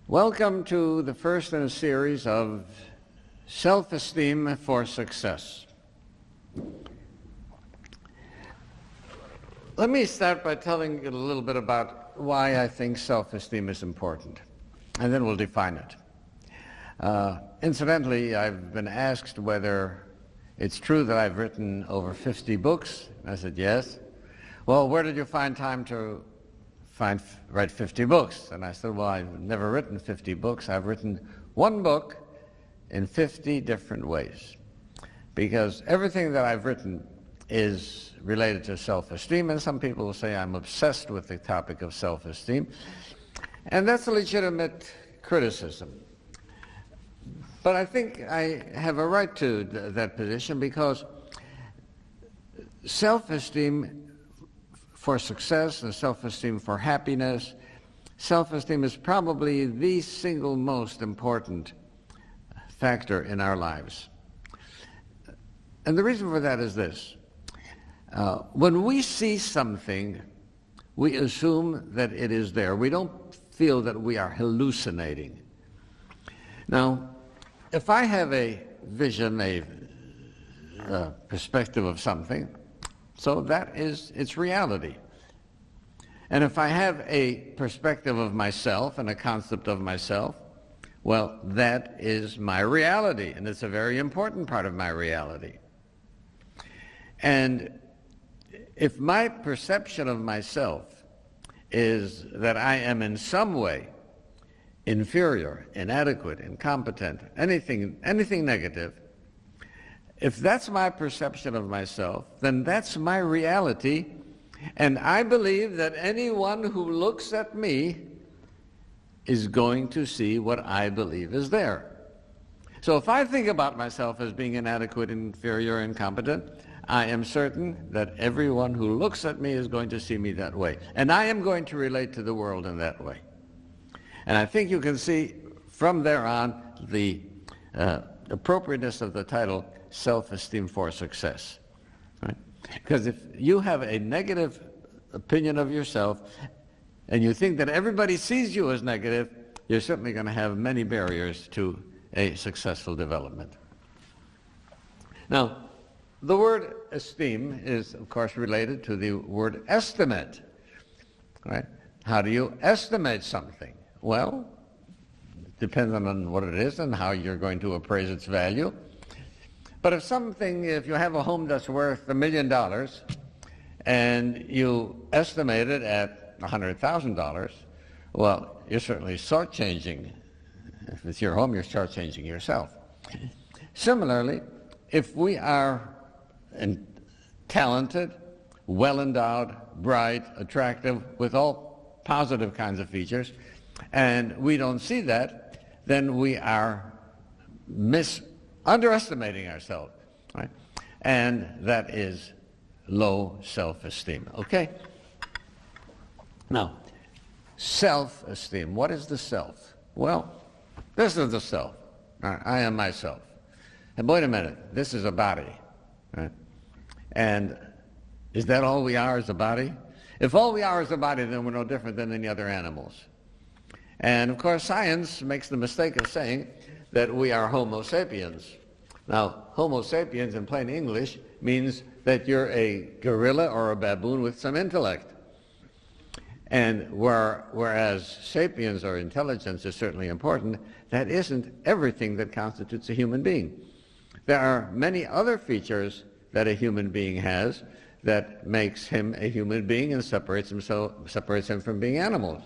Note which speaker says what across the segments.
Speaker 1: Welcome to the first in a series of self-esteem for success. Let me start by telling you a little bit about why I think self-esteem is important, and then we'll define it. Incidentally, I've been asked whether it's true that I've written over 50 books. I said, yes. Well, where did you find time to write 50 books? And I said, well, I've never written 50 books. I've written one book in 50 different ways, because everything that I've written is related to self-esteem, and some people will say I'm obsessed with the topic of self-esteem, and that's a legitimate criticism. But I think I have a right to that position, because self-esteem for success and self-esteem for happiness, self-esteem is probably the single most important factor in our lives. And the reason for that is this. When we see something, we assume that it is there. We don't feel that we are hallucinating. Now, if I have a vision, a perspective of something, so that is its reality. And if I have a perspective of myself and a concept of myself, well, that is my reality, and it's a very important part of my reality. And if my perception of myself is that I am in some way inferior, inadequate, incompetent, anything negative, if that's my perception of myself, then that's my reality, and I believe that anyone who looks at me is going to see what I believe is there. So if I think about myself as being inadequate, inferior, incompetent, I am certain that everyone who looks at me is going to see me that way, and I am going to relate to the world in that way. And I think you can see from there on the appropriateness of the title, Self-Esteem for Success. Right? Because if you have a negative opinion of yourself and you think that everybody sees you as negative, you're certainly going to have many barriers to a successful development. Now, the word esteem is, of course, related to the word estimate. Right? How do you estimate something? Well, it depends on what it is and how you're going to appraise its value. But if you have a home that's worth $1 million and you estimate it at $100,000, well, you're certainly shortchanging. If it's your home, you're shortchanging yourself. Similarly, if we are talented, well-endowed, bright, attractive, with all positive kinds of features, and we don't see that, then we are underestimating ourselves, right? And that is low self-esteem, okay? Now, self-esteem. What is the self? Well, this is the self. I am myself. And wait a minute, this is a body, right? And is that all we are, is a body? If all we are is a body, then we're no different than any other animals. And of course, science makes the mistake of saying that we are Homo sapiens. Now, Homo sapiens in plain English means that you're a gorilla or a baboon with some intellect. And whereas sapiens or intelligence is certainly important, that isn't everything that constitutes a human being. There are many other features that a human being has that makes him a human being and separates him from being animals.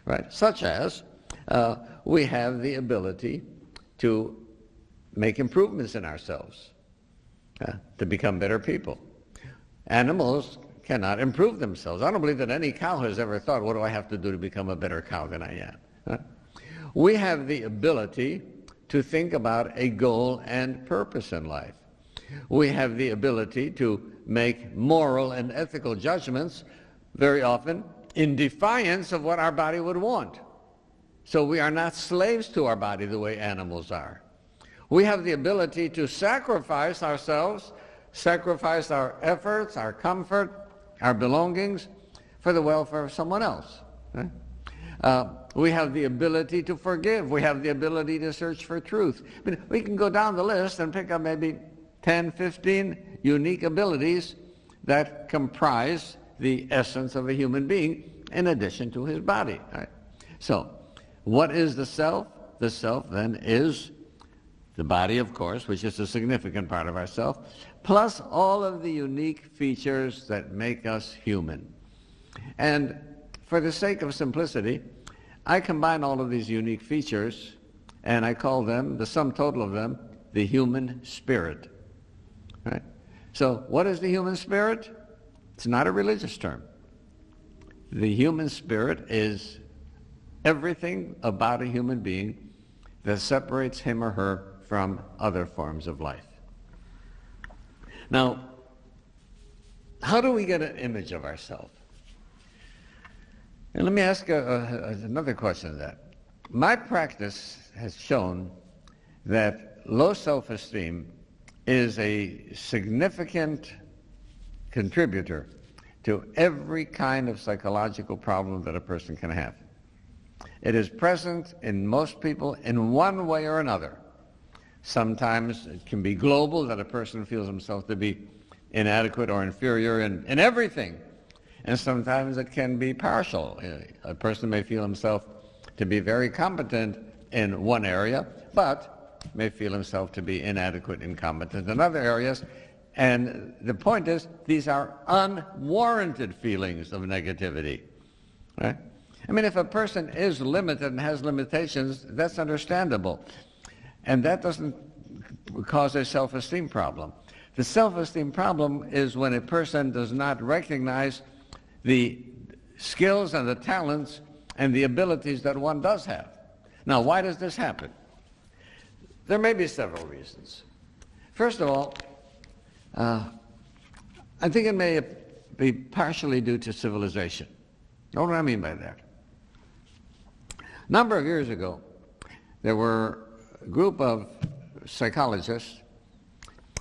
Speaker 1: Right? Such as we have the ability to make improvements in ourselves, to become better people. Animals cannot improve themselves. I don't believe that any cow has ever thought, what do I have to do to become a better cow than I am? Right? We have the ability to think about a goal and purpose in life. We have the ability to make moral and ethical judgments, very often in defiance of what our body would want. So we are not slaves to our body the way animals are. We have the ability to sacrifice ourselves, sacrifice our efforts, our comfort, our belongings for the welfare of someone else. Right? We have the ability to forgive. We have the ability to search for truth. I mean, we can go down the list and pick up maybe 10, 15 unique abilities that comprise the essence of a human being in addition to his body. Right? So, what is the self? The self then is the body, of course, which is a significant part of ourself, plus all of the unique features that make us human. And for the sake of simplicity, I combine all of these unique features and I call them, the sum total of them, the human spirit. Right? So what is the human spirit? It's not a religious term. The human spirit is everything about a human being that separates him or her from other forms of life. Now, how do we get an image of ourselves? And let me ask another question of that. My practice has shown that low self-esteem is a significant contributor to every kind of psychological problem that a person can have. It is present in most people in one way or another. Sometimes it can be global, that a person feels himself to be inadequate or inferior in everything. And sometimes it can be partial. A person may feel himself to be very competent in one area, but may feel himself to be inadequate, incompetent in other areas. And the point is, these are unwarranted feelings of negativity. Right? I mean, if a person is limited and has limitations, that's understandable. And that doesn't cause a self-esteem problem. The self-esteem problem is when a person does not recognize the skills and the talents and the abilities that one does have. Now, why does this happen? There may be several reasons. First of all, I think it may be partially due to civilization. What do I mean by that? A number of years ago, there were a group of psychologists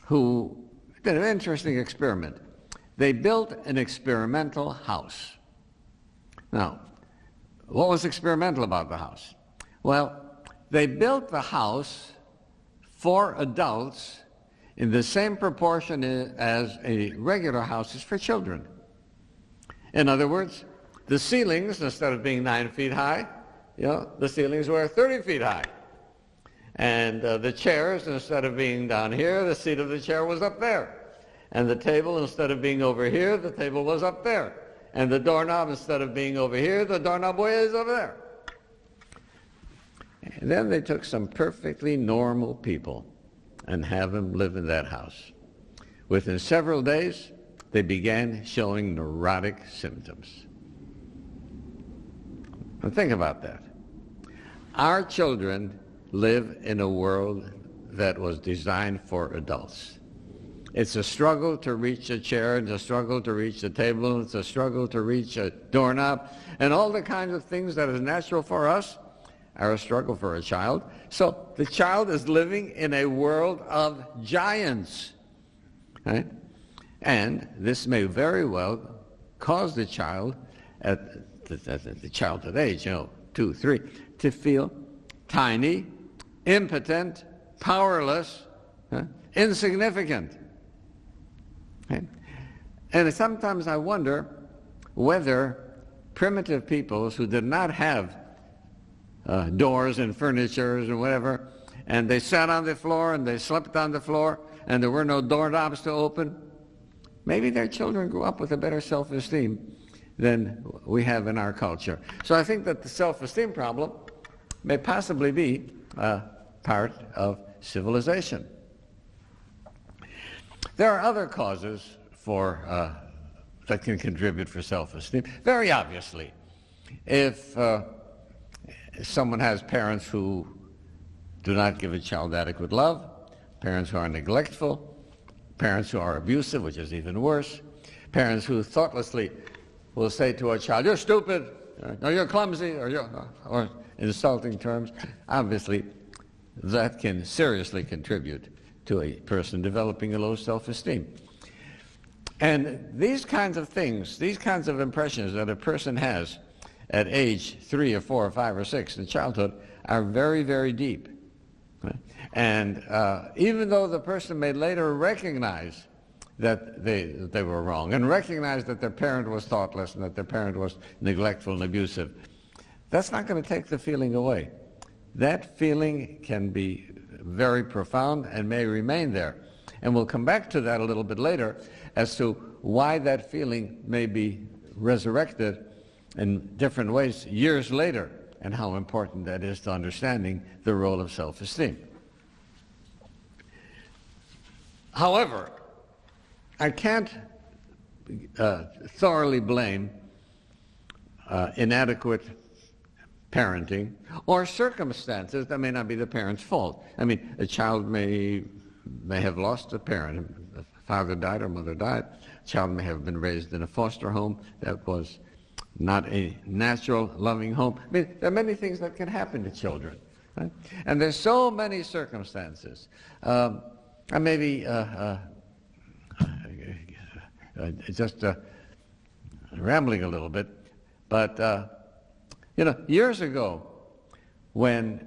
Speaker 1: who did an interesting experiment. They built an experimental house. Now, what was experimental about the house? Well, they built the house for adults in the same proportion as a regular house is for children. In other words, the ceilings, instead of being 9 feet high, the ceilings were 30 feet high. And the chairs, instead of being down here, the seat of the chair was up there. And the table, instead of being over here, the table was up there. And the doorknob, instead of being over here, the doorknob was over there. And then they took some perfectly normal people and have them live in that house. Within several days, they began showing neurotic symptoms. Now think about that. Our children live in a world that was designed for adults. It's a struggle to reach a chair, it's a struggle to reach a table, it's a struggle to reach a doorknob, and all the kinds of things that is natural for us are a struggle for a child. So the child is living in a world of giants, right? And this may very well cause the child, at the childhood age, 2, 3, to feel tiny, impotent, powerless, insignificant. Okay? And sometimes I wonder whether primitive peoples who did not have doors and furniture and whatever, and they sat on the floor and they slept on the floor and there were no doorknobs to open, maybe their children grew up with a better self-esteem than we have in our culture. So I think that the self-esteem problem may possibly be part of civilization. There are other causes that can contribute for self-esteem. Very obviously, if someone has parents who do not give a child adequate love, parents who are neglectful, parents who are abusive, which is even worse, parents who thoughtlessly will say to a child, "You're stupid," or "You're clumsy," or insulting terms, obviously that can seriously contribute to a person developing a low self-esteem. And these kinds of things, these kinds of impressions that a person has at age 3 or 4 or 5 or 6 in childhood are very, very deep. Right? And even though the person may later recognize that they were wrong and recognize that their parent was thoughtless and that their parent was neglectful and abusive, that's not going to take the feeling away. That feeling can be very profound and may remain there. And we'll come back to that a little bit later as to why that feeling may be resurrected in different ways years later, and how important that is to understanding the role of self-esteem. However, I can't thoroughly blame inadequate parenting or circumstances that may not be the parent's fault. I mean, a child may have lost a parent. A father died or mother died. A child may have been raised in a foster home that was not a natural, loving home. I mean, there are many things that can happen to children. Right? And there's so many circumstances. I may be just rambling a little bit, but years ago, when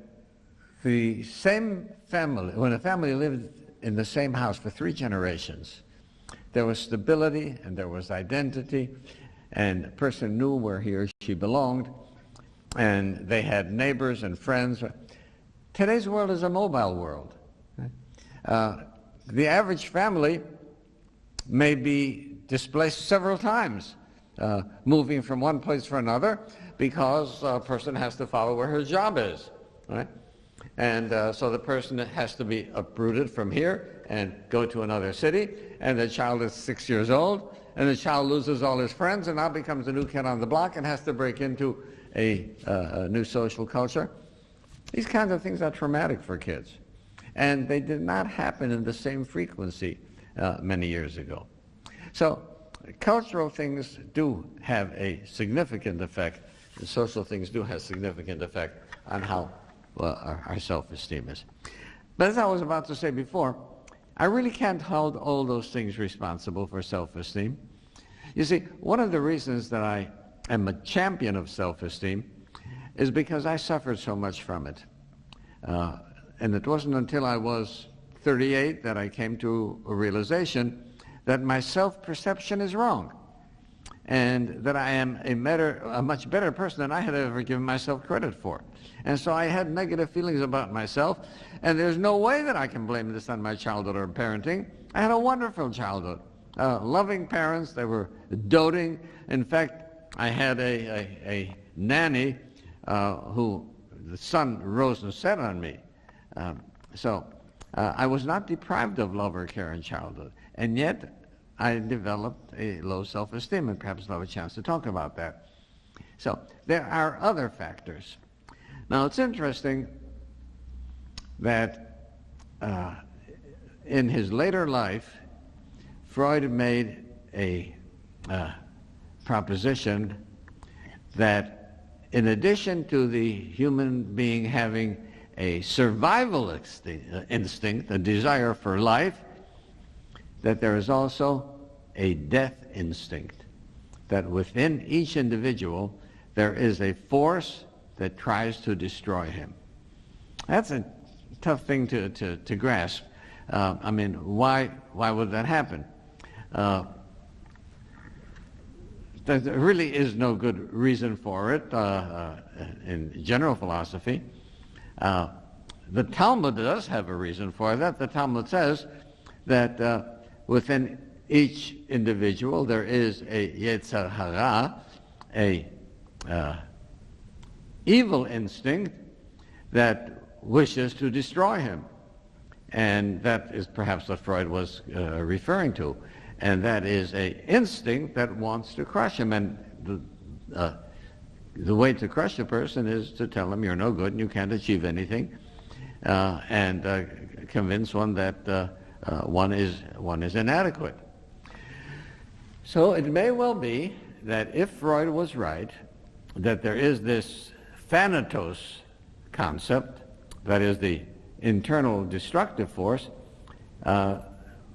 Speaker 1: the same family, when a family lived in the same house for 3 generations, there was stability and there was identity, and a person knew where he or she belonged, and they had neighbors and friends. Today's world is a mobile world. The average family may be displaced several times, moving from one place for another, because a person has to follow where her job is, right? And so the person has to be uprooted from here and go to another city, and the child is 6 years old, and the child loses all his friends and now becomes a new kid on the block and has to break into a new social culture. These kinds of things are traumatic for kids, and they did not happen in the same frequency many years ago. So cultural things do have a significant effect, and social things do have significant effect on how our self-esteem is. But as I was about to say before, I really can't hold all those things responsible for self-esteem. You see, one of the reasons that I am a champion of self-esteem is because I suffered so much from it. And it wasn't until I was 38 that I came to a realization that my self-perception is wrong, and that I am a much better person than I had ever given myself credit for. And so I had negative feelings about myself, and there's no way that I can blame this on my childhood or parenting. I had a wonderful childhood. Loving parents, they were doting. In fact, I had a nanny who the sun rose and set on me. So I was not deprived of love or care in childhood, and yet I developed a low self-esteem, and perhaps I'll have a chance to talk about that. So there are other factors. Now, it's interesting that in his later life, Freud made a proposition that in addition to the human being having a survival instinct, a desire for life, that there is also a death instinct, that within each individual there is a force that tries to destroy him. That's a tough thing to grasp. I mean, why would that happen? There really is no good reason for it in general philosophy. The Talmud does have a reason for that. The Talmud says that within each individual there is a Yetzer Hara, a evil instinct that wishes to destroy him. And that is perhaps what Freud was referring to. And that is an instinct that wants to crush him. And the way to crush a person is to tell him you're no good and you can't achieve anything, and convince one that one is inadequate. So it may well be that if Freud was right, that there is this thanatos concept, that is the internal destructive force,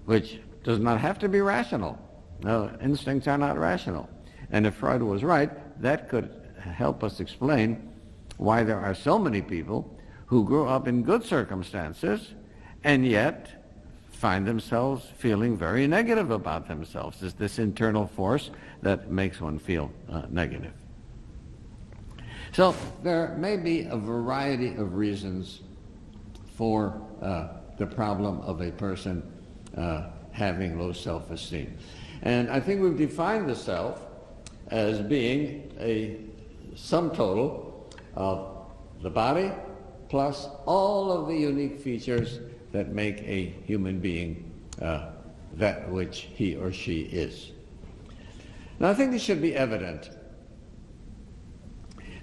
Speaker 1: which does not have to be rational. No, instincts are not rational. And if Freud was right, that could help us explain why there are so many people who grew up in good circumstances and yet find themselves feeling very negative about themselves. There's this internal force that makes one feel negative. So there may be a variety of reasons for the problem of a person having low self-esteem. And I think we've defined the self as being a sum total of the body plus all of the unique features that make a human being that which he or she is. Now, I think it should be evident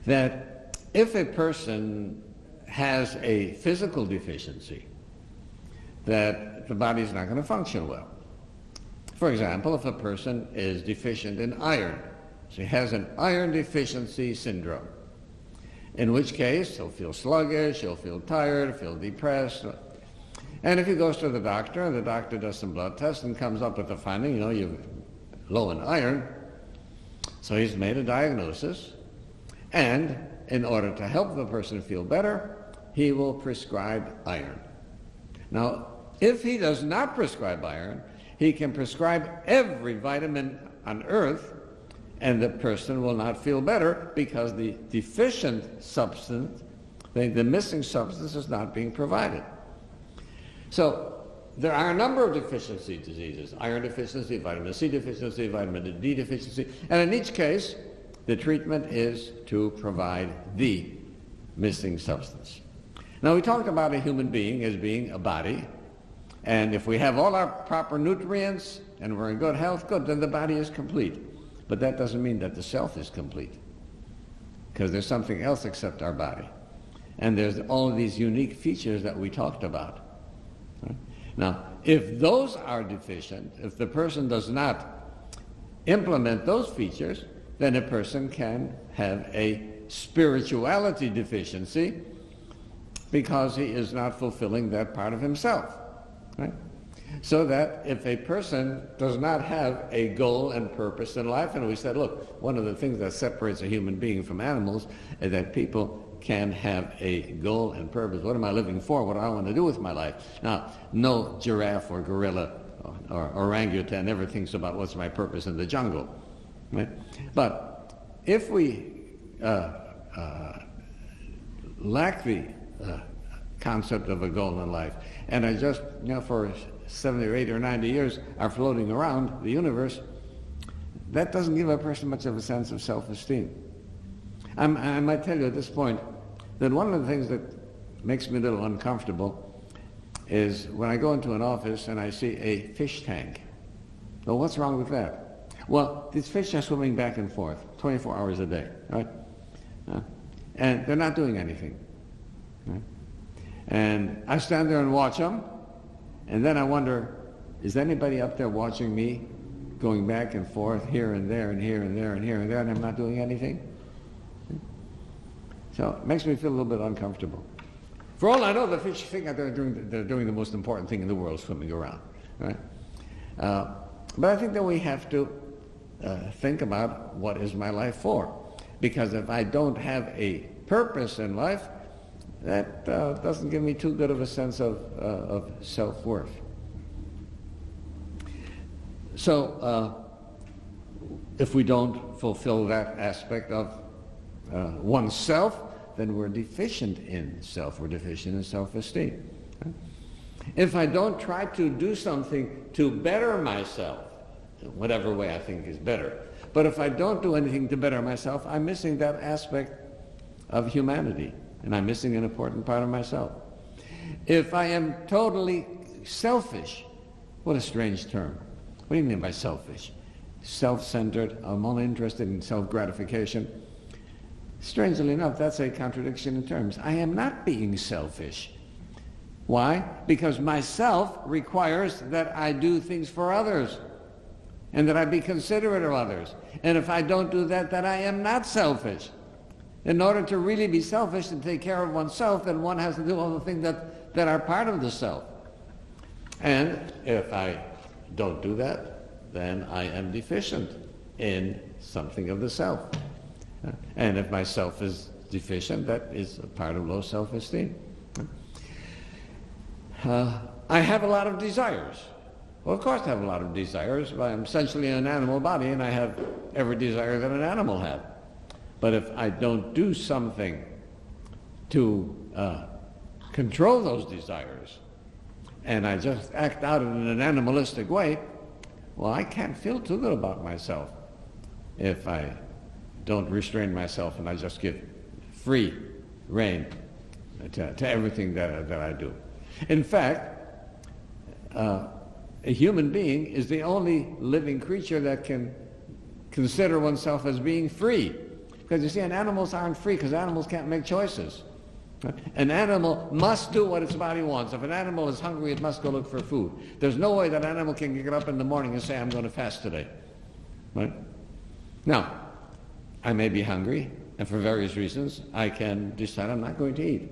Speaker 1: that if a person has a physical deficiency, that the body is not going to function well. For example, if a person is deficient in iron, so he has an iron deficiency syndrome, in which case he'll feel sluggish, he'll feel tired, feel depressed. And if he goes to the doctor, and the doctor does some blood tests and comes up with the finding, you're low in iron, so he's made a diagnosis, and in order to help the person feel better, he will prescribe iron. Now, if he does not prescribe iron, he can prescribe every vitamin on earth, and the person will not feel better because the deficient substance, the missing substance, is not being provided. So there are a number of deficiency diseases: iron deficiency, vitamin C deficiency, vitamin D deficiency, and in each case, the treatment is to provide the missing substance. Now, we talk about a human being as being a body, and if we have all our proper nutrients and we're in good health, good, then the body is complete. But that doesn't mean that the self is complete, because there's something else except our body. And there's all of these unique features that we talked about. Right? Now, if those are deficient, if the person does not implement those features, then a person can have a spirituality deficiency because he is not fulfilling that part of himself. Right? So that if a person does not have a goal and purpose in life, and we said, look, one of the things that separates a human being from animals is that people can have a goal and purpose. What am I living for? What do I want to do with my life? Now, no giraffe or gorilla or orangutan ever thinks about what's my purpose in the jungle. Right? But if we lack the concept of a goal in life, and I just, for 70 or 80 or 90 years are floating around the universe, that doesn't give a person much of a sense of self-esteem. I might tell you at this point that one of the things that makes me a little uncomfortable is when I go into an office and I see a fish tank. Well, what's wrong with that? Well, these fish are swimming back and forth 24 hours a day, right? And they're not doing anything. Right? And I stand there and watch them, and then I wonder, is anybody up there watching me going back and forth here and there and here and there and here and there, and I'm not doing anything? So it makes me feel a little bit uncomfortable. For all I know, the fish think that they're doing the most important thing in the world, swimming around. Right? But I think that we have to think about what is my life for. Because if I don't have a purpose in life, that doesn't give me too good of a sense of self-worth. So if we don't fulfill that aspect of oneself, then we're deficient in self. We're deficient in self-esteem. Right? If I don't try to do something to better myself, whatever way I think is better, but if I don't do anything to better myself, I'm missing that aspect of humanity, and I'm missing an important part of myself. If I am totally selfish, what a strange term. What do you mean by selfish? Self-centered, I'm only interested in self-gratification. Strangely enough, that's a contradiction in terms. I am not being selfish. Why? Because myself requires that I do things for others and that I be considerate of others. And if I don't do that, then I am not selfish. In order to really be selfish and take care of oneself, then one has to do all the things that are part of the self. And if I don't do that, then I am deficient in something of the self. And if my self is deficient, that is a part of low self-esteem. I have a lot of desires. Well, of course I have a lot of desires. I'm essentially an animal body, and I have every desire that an animal has. But if I don't do something to control those desires, and I just act out in an animalistic way, well, I can't feel too good about myself if I don't restrain myself and I just give free rein to everything that I do. In fact, a human being is the only living creature that can consider oneself as being free. Because you see, animals aren't free because animals can't make choices. An animal must do what its body wants. If an animal is hungry, it must go look for food. There's no way that animal can get up in the morning and say, I'm going to fast today. Right? Now, I may be hungry, and for various reasons, I can decide I'm not going to eat.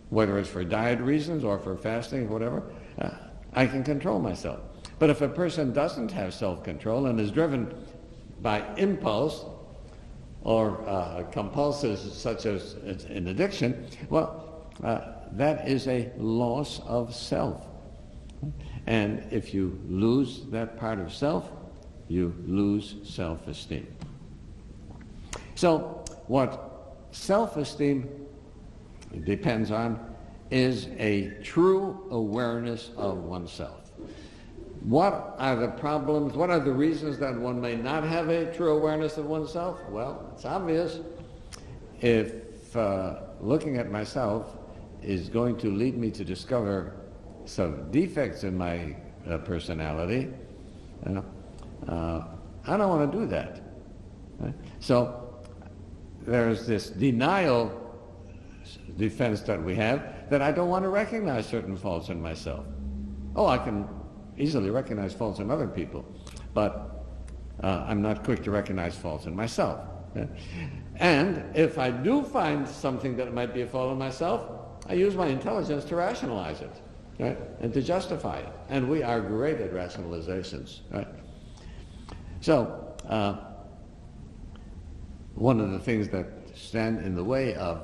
Speaker 1: Whether it's for diet reasons or for fasting or whatever, I can control myself. But if a person doesn't have self-control and is driven by impulse or compulsions such as an addiction, well, that is a loss of self. And if you lose that part of self, you lose self-esteem. So what self-esteem depends on is a true awareness of oneself. What are the problems, what are the reasons that one may not have a true awareness of oneself? Well, it's obvious. If looking at myself is going to lead me to discover some defects in my personality, I don't want to do that. Right? So there's this denial defense that we have that I don't want to recognize certain faults in myself. Oh, I can easily recognize faults in other people, but I'm not quick to recognize faults in myself. And if I do find something that might be a fault in myself, I use my intelligence to rationalize it, right? And to justify it. And we are great at rationalizations, right? So, one of the things that stand in the way of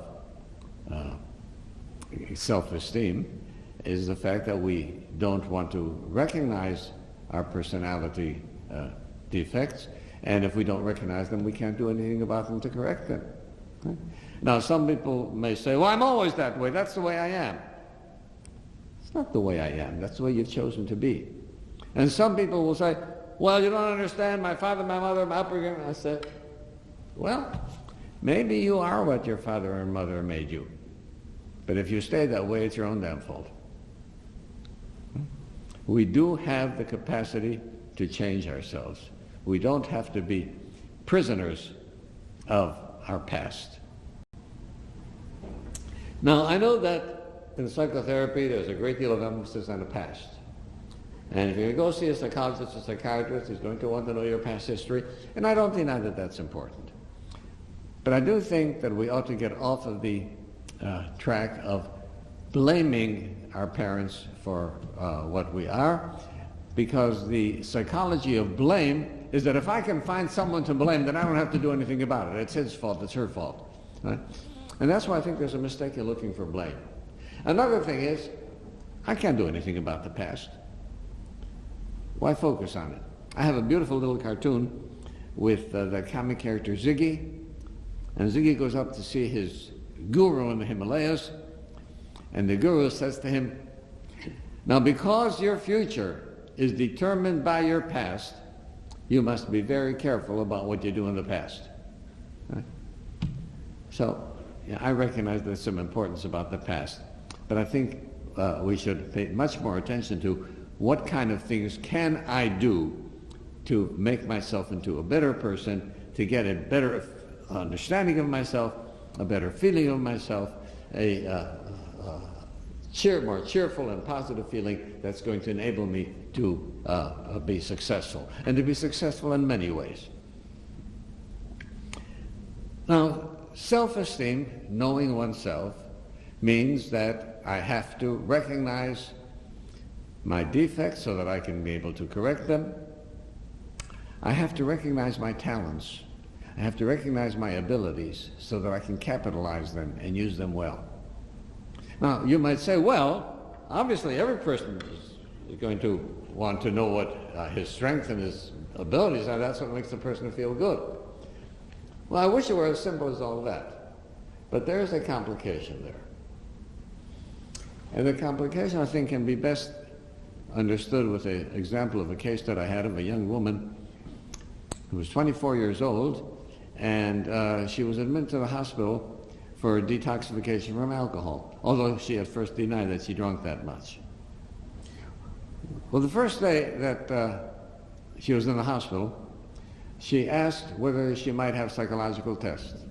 Speaker 1: self-esteem is the fact that we don't want to recognize our personality defects, and if we don't recognize them, we can't do anything about them to correct them. Right? Now, some people may say, well, I'm always that way, that's the way I am. It's not the way I am, that's the way you've chosen to be. And some people will say, well, you don't understand, my father, my mother, my upbringing. I said, well, maybe you are what your father and mother made you. But if you stay that way, it's your own damn fault. We do have the capacity to change ourselves. We don't have to be prisoners of our past. Now, I know that in psychotherapy there's a great deal of emphasis on the past. And if you go see a psychologist or psychiatrist, he's going to want to know your past history, and I don't deny that that's important. But I do think that we ought to get off of the track of blaming our parents for what we are, because the psychology of blame is that if I can find someone to blame, then I don't have to do anything about it. It's his fault, it's her fault. Right? And that's why I think there's a mistake in looking for blame. Another thing is, I can't do anything about the past. Why focus on it? I have a beautiful little cartoon with the comic character Ziggy, and Ziggy goes up to see his guru in the Himalayas, and the guru says to him, now because your future is determined by your past, you must be very careful about what you do in the past. Right? So, yeah, I recognize there's some importance about the past, but I think we should pay much more attention to what kind of things can I do to make myself into a better person, to get a better understanding of myself, a better feeling of myself, a more cheerful and positive feeling that's going to enable me to be successful, and to be successful in many ways. Now, self-esteem, knowing oneself, means that I have to recognize my defects so that I can be able to correct them. I have to recognize my talents. I have to recognize my abilities so that I can capitalize them and use them well. Now, you might say, well, obviously every person is going to want to know what his strengths and his abilities are. That's what makes the person feel good. Well, I wish it were as simple as all that. But there is a complication there. And the complication, I think, can be best understood with an example of a case that I had of a young woman who was 24 years old, and she was admitted to the hospital for detoxification from alcohol, although she at first denied that she drank that much. Well, the first day that she was in the hospital, she asked whether she might have psychological tests.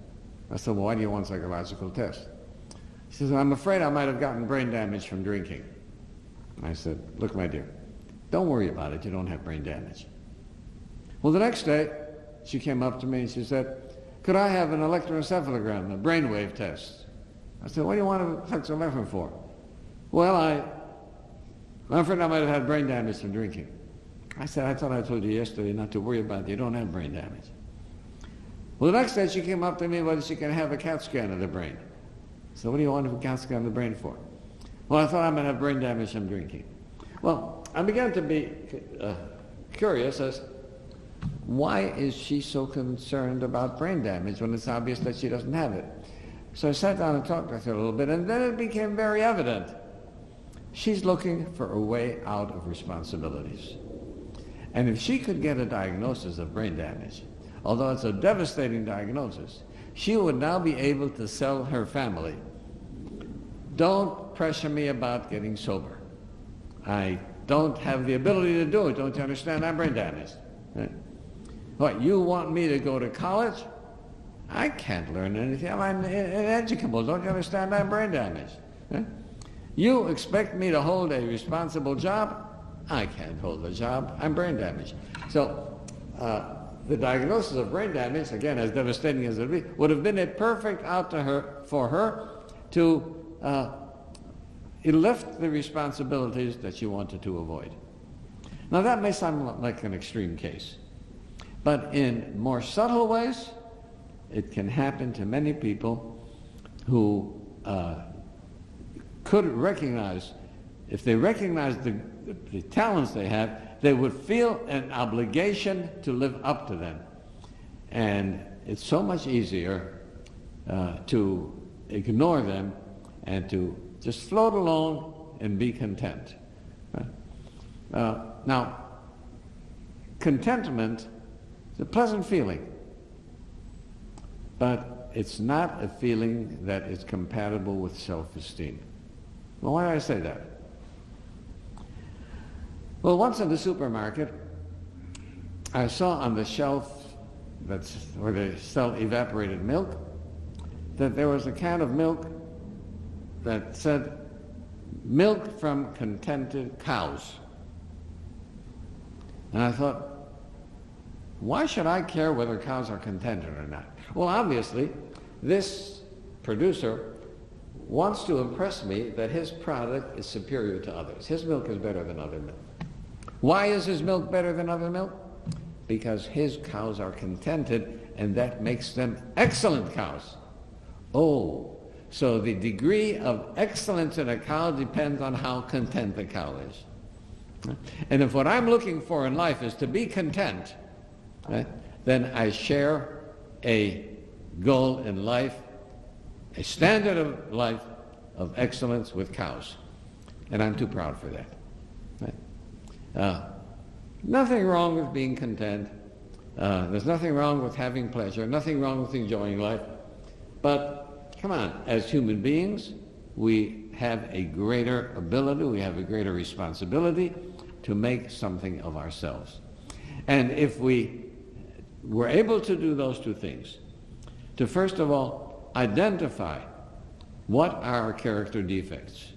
Speaker 1: I said, well, why do you want psychological tests? She says, I'm afraid I might have gotten brain damage from drinking. I said, look, my dear, don't worry about it. You don't have brain damage. Well, the next day, she came up to me and she said, could I have an electroencephalogram, a brainwave test? I said, what do you want an electroencephalogram for? Well, I'm afraid I might have had brain damage from drinking. I said, I thought I told you yesterday not to worry about it. You don't have brain damage. Well, the next day she came up to me whether she can have a CAT scan of the brain. So what do you want a CAT scan of the brain for? Well, I thought I might have brain damage from drinking. Well, I began to be curious as why is she so concerned about brain damage when it's obvious that she doesn't have it? So I sat down and talked with her a little bit, and then it became very evident. She's looking for a way out of responsibilities. And if she could get a diagnosis of brain damage, although it's a devastating diagnosis, she would now be able to tell her family, don't pressure me about getting sober. I don't have the ability to do it. Don't you understand? I'm brain damaged. Right? What, you want me to go to college? I can't learn anything. I'm ineducable. Don't you understand? I'm brain damaged. Right? You expect me to hold a responsible job? I can't hold a job. I'm brain damaged. So the diagnosis of brain damage, again, as devastating as it would have been a perfect out for her to lift the responsibilities that she wanted to avoid. Now that may sound like an extreme case, but in more subtle ways, it can happen to many people who could recognize, if they recognize the talents they have, they would feel an obligation to live up to them. And it's so much easier to ignore them and to just float along and be content. Now, contentment is a pleasant feeling, but it's not a feeling that is compatible with self-esteem. Well, why do I say that? Well, once in the supermarket, I saw on the shelf where they sell evaporated milk, that there was a can of milk that said, milk from contented cows. And I thought, why should I care whether cows are contented or not? Well, obviously, this producer wants to impress me that his product is superior to others. His milk is better than other milk. Why is his milk better than other milk? Because his cows are contented, and that makes them excellent cows. Oh, so the degree of excellence in a cow depends on how content the cow is. And if what I'm looking for in life is to be content, right, then I share a goal in life, a standard of life of excellence with cows. And I'm too proud for that. Right? Nothing wrong with being content. There's nothing wrong with having pleasure, nothing wrong with enjoying life. But come on, as human beings, we have a greater ability, we have a greater responsibility to make something of ourselves. And if we were able to do those two things, to first of all identify what are our character defects,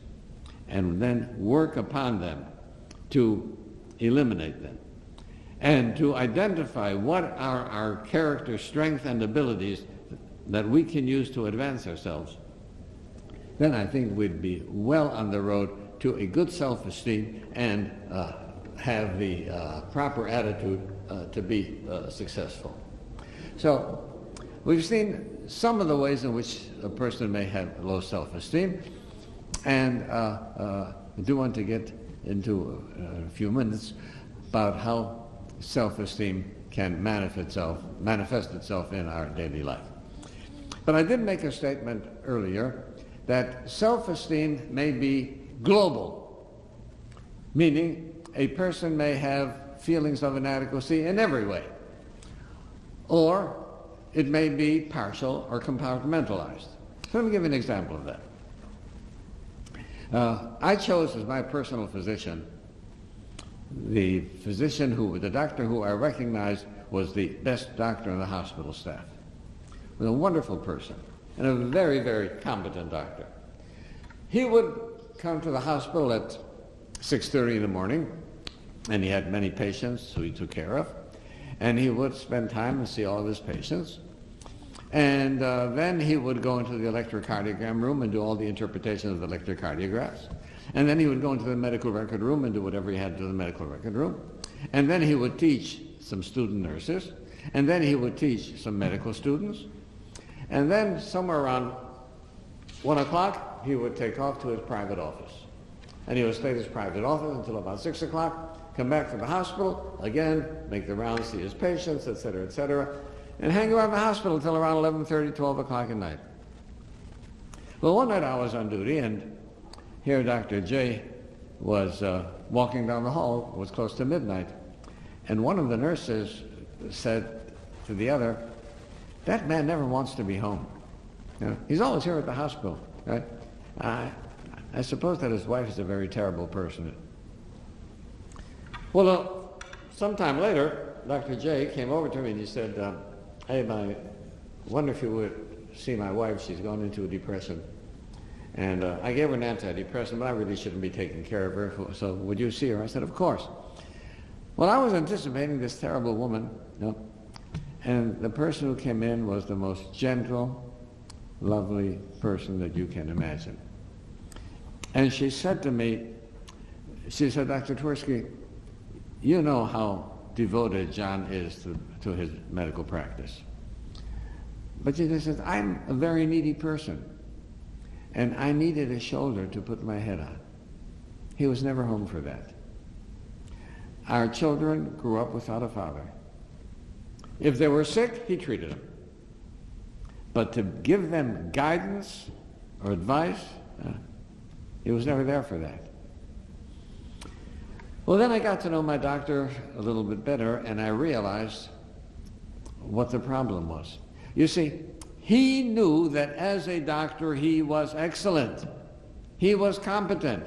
Speaker 1: and then work upon them to eliminate them, and to identify what are our character strengths and abilities that we can use to advance ourselves, then I think we'd be well on the road to a good self-esteem and have the proper attitude to be successful. So we've seen some of the ways in which a person may have low self-esteem, and I do want to get into a few minutes about how self-esteem can manifest itself in our daily life. But I did make a statement earlier that self-esteem may be global, meaning a person may have feelings of inadequacy in every way, or it may be partial or compartmentalized. So let me give you an example of that. I chose as my personal physician the doctor who I recognized was the best doctor in the hospital staff. He was a wonderful person and a very, very competent doctor. He would come to the hospital at 6:30 in the morning, and he had many patients who he took care of, and he would spend time and see all of his patients. And then he would go into the electrocardiogram room and do all the interpretation of the electrocardiographs. And then he would go into the medical record room and do whatever he had to do in the medical record room. And then he would teach some student nurses. And then he would teach some medical students. And then somewhere around 1 o'clock, he would take off to his private office. And he would stay at his private office until about 6 o'clock, come back to the hospital, again, make the rounds, see his patients, etc., and hang around the hospital until around 11:30, 12 o'clock at night. Well, one night I was on duty, and here Dr. J was walking down the hall. It was close to midnight. And one of the nurses said to the other, "That man never wants to be home. You know, he's always here at the hospital, right?" I suppose that his wife is a very terrible person. Well, sometime later, Dr. J came over to me and he said, "Hey, I wonder if you would see my wife. She's gone into a depression. And I gave her an antidepressant, but I really shouldn't be taking care of her. So would you see her?" I said, "Of course." Well, I was anticipating this terrible woman, you know, and the person who came in was the most gentle, lovely person that you can imagine. And she said to me, she said, "Dr. Twerski, you know how devoted John is to his medical practice. But she says, I'm a very needy person, and I needed a shoulder to put my head on. He was never home for that. Our children grew up without a father. If they were sick, he treated them. But to give them guidance or advice, he was never there for that." Well, then I got to know my doctor a little bit better, and I realized what the problem was. You see, he knew that as a doctor he was excellent. He was competent.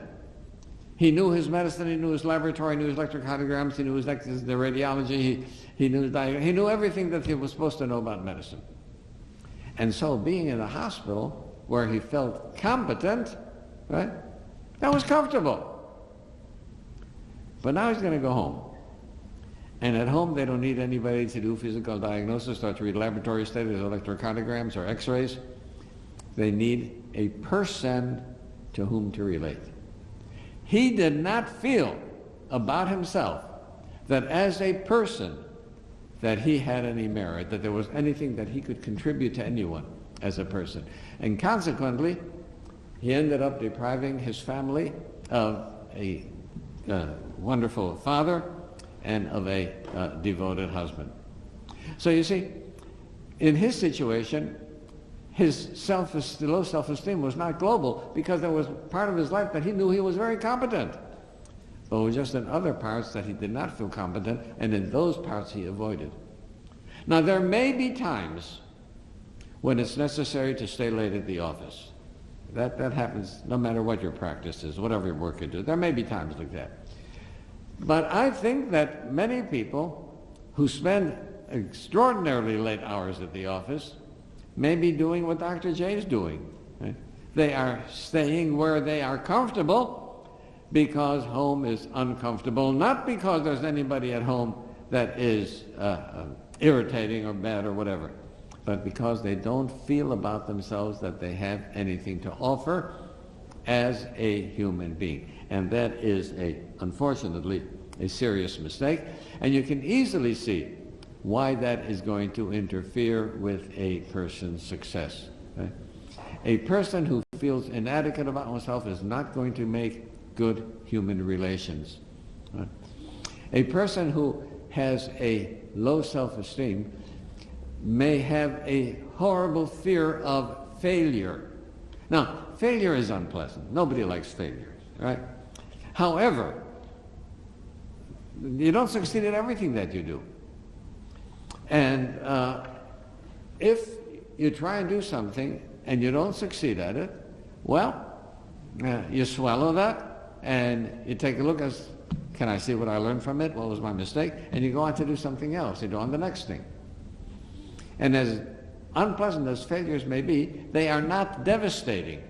Speaker 1: He knew his medicine, he knew his laboratory, he knew his electrocardiograms, he knew the radiology, he knew his diagram, he knew everything that he was supposed to know about medicine. And so being in a hospital where he felt competent, right, that was comfortable. But now he's going to go home. And at home, they don't need anybody to do physical diagnosis or to read laboratory studies, electrocardiograms, or x-rays. They need a person to whom to relate. He did not feel about himself that as a person that he had any merit, that there was anything that he could contribute to anyone as a person. And consequently, he ended up depriving his family of a wonderful father and of a devoted husband. So you see, in his situation, his low self-esteem was not global because there was part of his life that he knew he was very competent. But it was just in other parts that he did not feel competent, and in those parts he avoided. Now, there may be times when it's necessary to stay late at the office. That happens no matter what your practice is, whatever your work you do. There may be times like that. But I think that many people who spend extraordinarily late hours at the office may be doing what Dr. J is doing. Right? They are staying where they are comfortable because home is uncomfortable, not because there's anybody at home that is irritating or bad or whatever, but because they don't feel about themselves that they have anything to offer as a human being. And that is, unfortunately, a serious mistake. And you can easily see why that is going to interfere with a person's success. Right? A person who feels inadequate about himself is not going to make good human relations. Right? A person who has a low self-esteem may have a horrible fear of failure. Now, failure is unpleasant. Nobody likes failure, right? However, you don't succeed at everything that you do. And if you try and do something and you don't succeed at it, well, you swallow that and you take a look as, can I see what I learned from it? What was my mistake? And you go on to do something else. You do on the next thing. And as unpleasant as failures may be, they are not devastating.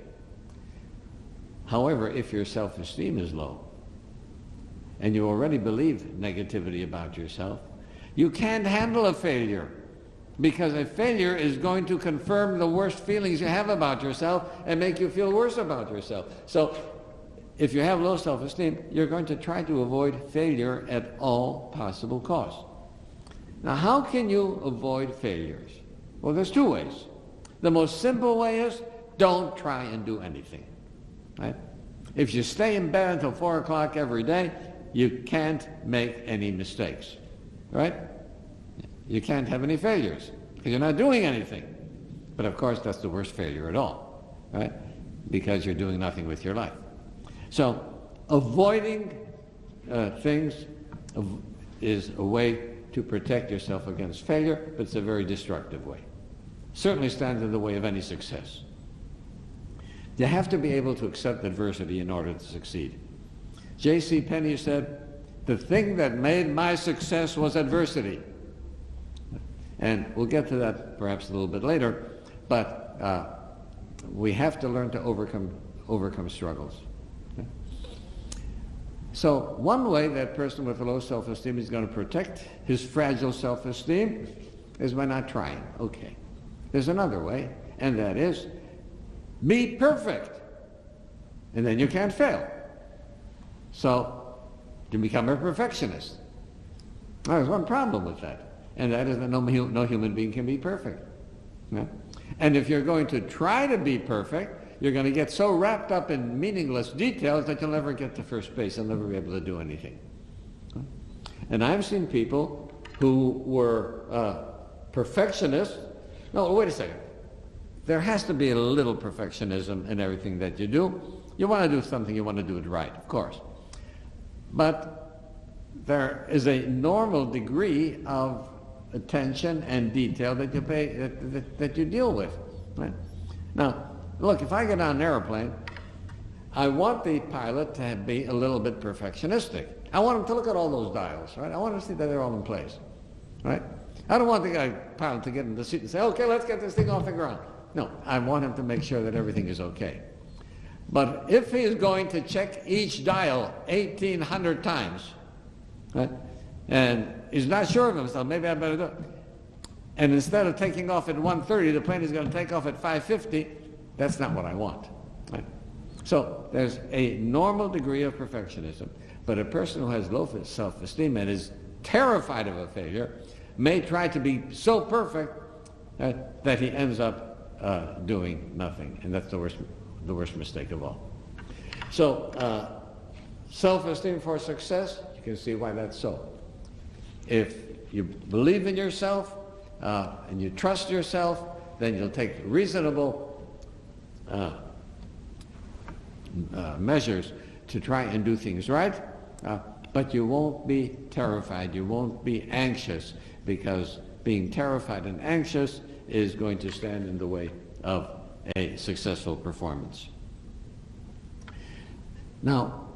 Speaker 1: However, if your self-esteem is low and you already believe negativity about yourself, you can't handle a failure, because a failure is going to confirm the worst feelings you have about yourself and make you feel worse about yourself. So if you have low self-esteem, you're going to try to avoid failure at all possible costs. Now, how can you avoid failures? Well, there's two ways. The most simple way is don't try and do anything. Right? If you stay in bed until 4 o'clock every day, you can't make any mistakes. Right? You can't have any failures because you're not doing anything. But of course, that's the worst failure at all. Right? Because you're doing nothing with your life. So avoiding things is a way to protect yourself against failure, but it's a very destructive way. Certainly stands in the way of any success. You have to be able to accept adversity in order to succeed. J.C. Penney said, "The thing that made my success was adversity." And we'll get to that perhaps a little bit later, but we have to learn to overcome struggles. So one way that person with a low self-esteem is going to protect his fragile self-esteem is by not trying. Okay. There's another way, and that is be perfect, and then you can't fail. So you become a perfectionist. Now, there's one problem with that, and that is that no human being can be perfect. Yeah? And if you're going to try to be perfect, you're going to get so wrapped up in meaningless details that you'll never get to first base. You'll never be able to do anything. And I've seen people who were perfectionists. No, wait a second. There has to be a little perfectionism in everything that you do. You want to do something, you want to do it right, of course. But there is a normal degree of attention and detail that you pay, that you deal with. Right? Now, look, if I get on an airplane, I want the pilot to be a little bit perfectionistic. I want him to look at all those dials, right? I want to see that they're all in place, right? I don't want the pilot to get in the seat and say, okay, let's get this thing off the ground. No, I want him to make sure that everything is okay. But if he is going to check each dial 1,800 times, right, and he's not sure of himself, maybe I better do it. And instead of taking off at 1:30, the plane is going to take off at 5:50, that's not what I want. Right? So there's a normal degree of perfectionism, but a person who has low self-esteem and is terrified of a failure may try to be so perfect that he ends up doing nothing, and that's the worst mistake of all. So self-esteem for success, you can see why that's so. If you believe in yourself and you trust yourself, then you'll take reasonable measures to try and do things right, but you won't be terrified, you won't be anxious, because being terrified and anxious is going to stand in the way of a successful performance. Now,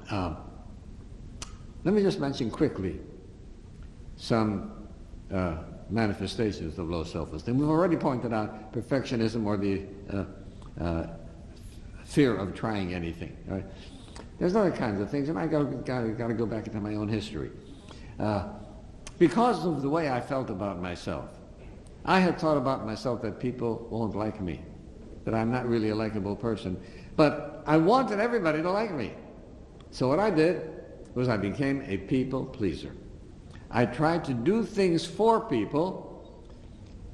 Speaker 1: let me just mention quickly some manifestations of low self-esteem. We've already pointed out perfectionism, or the fear of trying anything. Right? There's other kinds of things, and I got to go back into my own history. Because of the way I felt about myself, I had thought about myself that people won't like me, that I'm not really a likable person, but I wanted everybody to like me. So what I did was I became a people pleaser. I try to do things for people,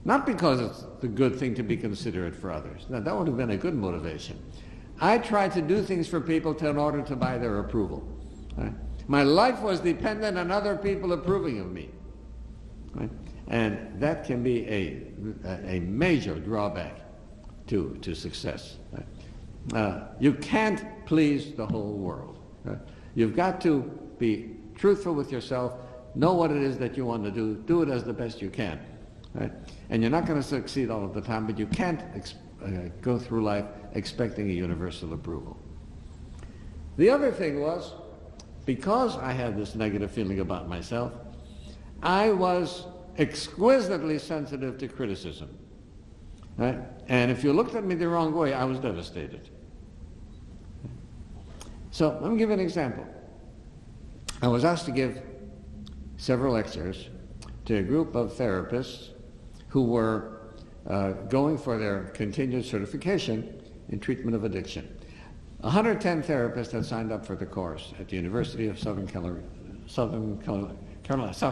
Speaker 1: not because it's the good thing to be considerate for others. Now, that would have been a good motivation. I try to do things for people in order to buy their approval. Right? My life was dependent on other people approving of me. Right? And that can be a major drawback to success. Right? You can't please the whole world. Right? You've got to be truthful with yourself, know what it is that you want to do it as the best you can. Right? And you're not going to succeed all of the time, but you can't go through life expecting a universal approval. The other thing was, because I had this negative feeling about myself, I was exquisitely sensitive to criticism. Right? And if you looked at me the wrong way, I was devastated. So let me give you an example. I was asked to give several lectures to a group of therapists who were going for their continued certification in treatment of addiction. 110 therapists had signed up for the course at the University of South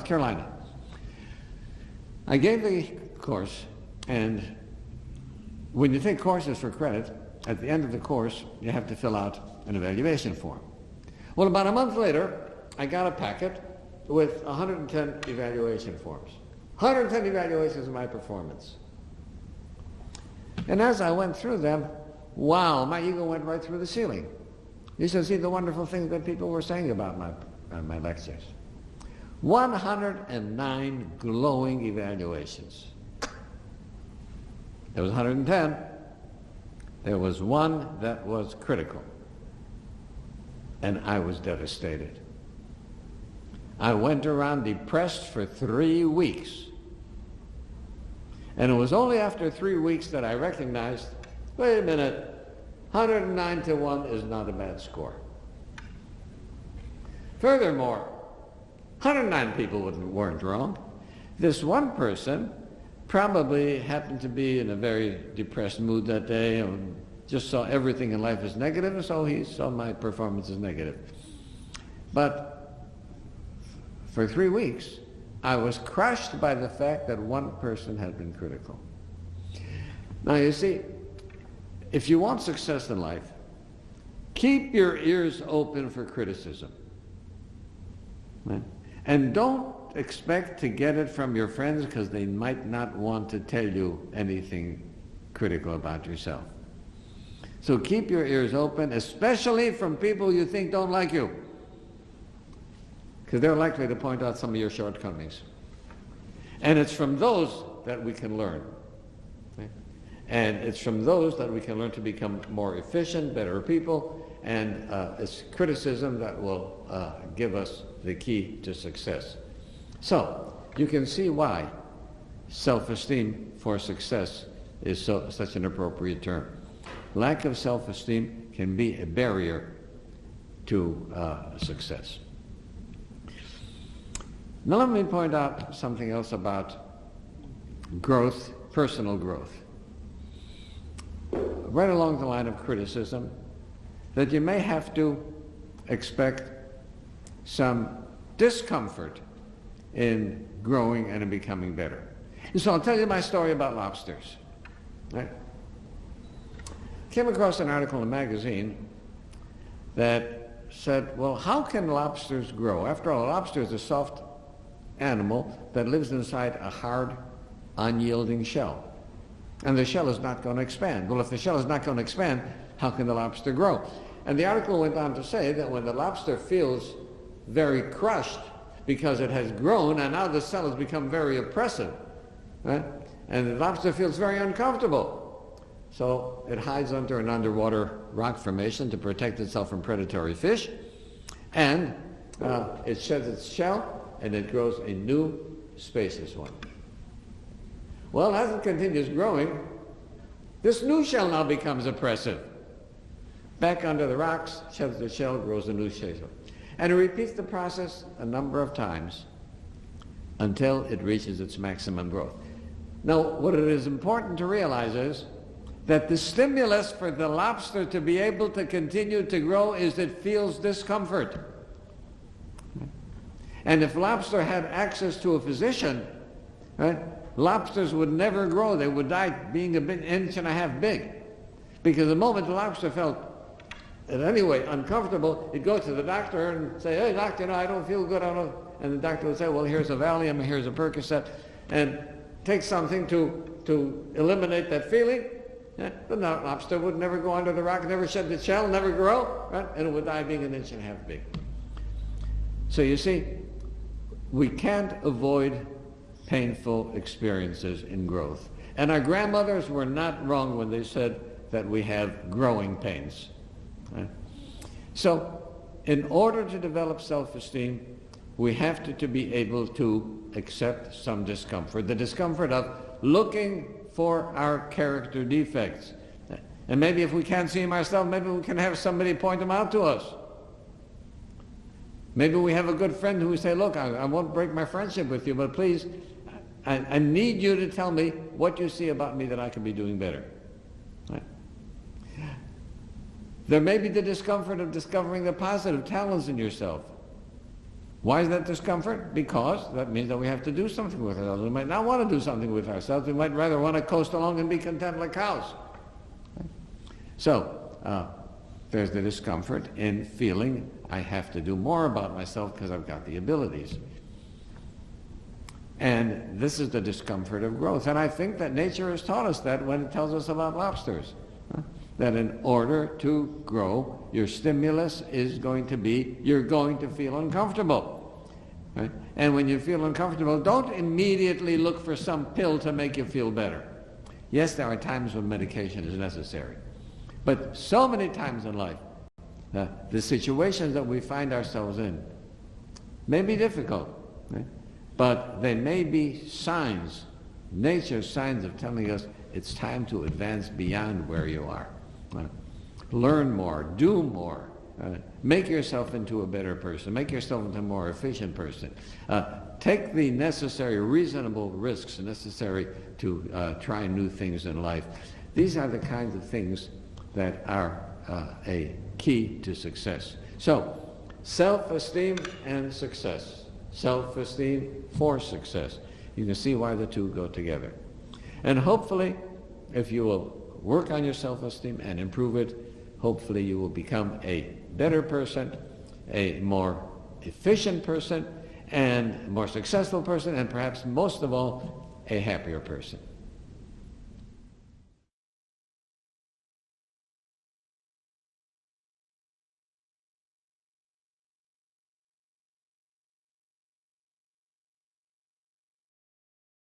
Speaker 1: Carolina. I gave the course, and when you take courses for credit, at the end of the course, you have to fill out an evaluation form. Well, about a month later, I got a packet with 110 evaluation forms. 110 evaluations of my performance. And as I went through them, wow, my ego went right through the ceiling. You should see the wonderful things that people were saying about my lectures. 109 glowing evaluations. There was 110. There was one that was critical. And I was devastated. I went around depressed for 3 weeks. And it was only after 3 weeks that I recognized, wait a minute, 109 to 1 is not a bad score. Furthermore, 109 people weren't wrong. This one person probably happened to be in a very depressed mood that day and just saw everything in life as negative, and so he saw my performance as negative. But for 3 weeks, I was crushed by the fact that one person had been critical. Now you see, if you want success in life, keep your ears open for criticism. Right? And don't expect to get it from your friends because they might not want to tell you anything critical about yourself. So keep your ears open, especially from people you think don't like you, because they're likely to point out some of your shortcomings. And it's from those that we can learn. Okay? And it's from those that we can learn to become more efficient, better people, and it's criticism that will give us the key to success. So, you can see why self-esteem for success is such an appropriate term. Lack of self-esteem can be a barrier to success. Now let me point out something else about growth, personal growth. Right along the line of criticism, that you may have to expect some discomfort in growing and in becoming better. And so I'll tell you my story about lobsters. Right? Came across an article in a magazine that said, well, how can lobsters grow? After all, a lobster is a soft animal that lives inside a hard, unyielding shell. And the shell is not going to expand. Well, if the shell is not going to expand, how can the lobster grow? And the article went on to say that when the lobster feels very crushed because it has grown and now the cell has become very oppressive, right? And the lobster feels very uncomfortable. So it hides under an underwater rock formation to protect itself from predatory fish. And it sheds its shell and it grows a new, spacious one. Well, as it continues growing, this new shell now becomes oppressive. Back under the rocks, sheds the shell, grows a new shell. And it repeats the process a number of times until it reaches its maximum growth. Now, what it is important to realize is that the stimulus for the lobster to be able to continue to grow is it feels discomfort. And if lobster had access to a physician, right, lobsters would never grow. They would die being an inch and a half big. Because the moment the lobster felt in any way uncomfortable, he'd go to the doctor and say, hey, doctor, I don't feel good. I don't. And the doctor would say, well, here's a Valium, here's a Percocet, and take something to eliminate that feeling. The lobster would never go under the rock, never shed the shell, never grow, right? And it would die being an inch and a half big. So you see, we can't avoid painful experiences in growth. And our grandmothers were not wrong when they said that we have growing pains. Right? So in order to develop self-esteem, we have to be able to accept some discomfort. The discomfort of looking for our character defects. And maybe if we can't see them ourselves, maybe we can have somebody point them out to us. Maybe we have a good friend who will say, look, I won't break my friendship with you, but please, I need you to tell me what you see about me that I could be doing better. Right? There may be the discomfort of discovering the positive talents in yourself. Why is that discomfort? Because that means that we have to do something with ourselves. We might not want to do something with ourselves. We might rather want to coast along and be content like cows. Right? So, there's the discomfort in feeling I have to do more about myself because I've got the abilities. And this is the discomfort of growth. And I think that nature has taught us that when it tells us about lobsters. That in order to grow, your stimulus is going to be, you're going to feel uncomfortable. Right? And when you feel uncomfortable, don't immediately look for some pill to make you feel better. Yes, there are times when medication is necessary. But so many times in life, the situations that we find ourselves in may be difficult, right? But they may be signs, nature's signs of telling us it's time to advance beyond where you are. Learn more, do more, make yourself into a better person, make yourself into a more efficient person. Take the necessary, reasonable risks necessary to try new things in life. These are the kinds of things that are a key to success. So, self-esteem and success. Self-esteem for success. You can see why the two go together. And hopefully, if you will work on your self-esteem and improve it, hopefully you will become a better person, a more efficient person, and more successful person, and perhaps most of all, a happier person.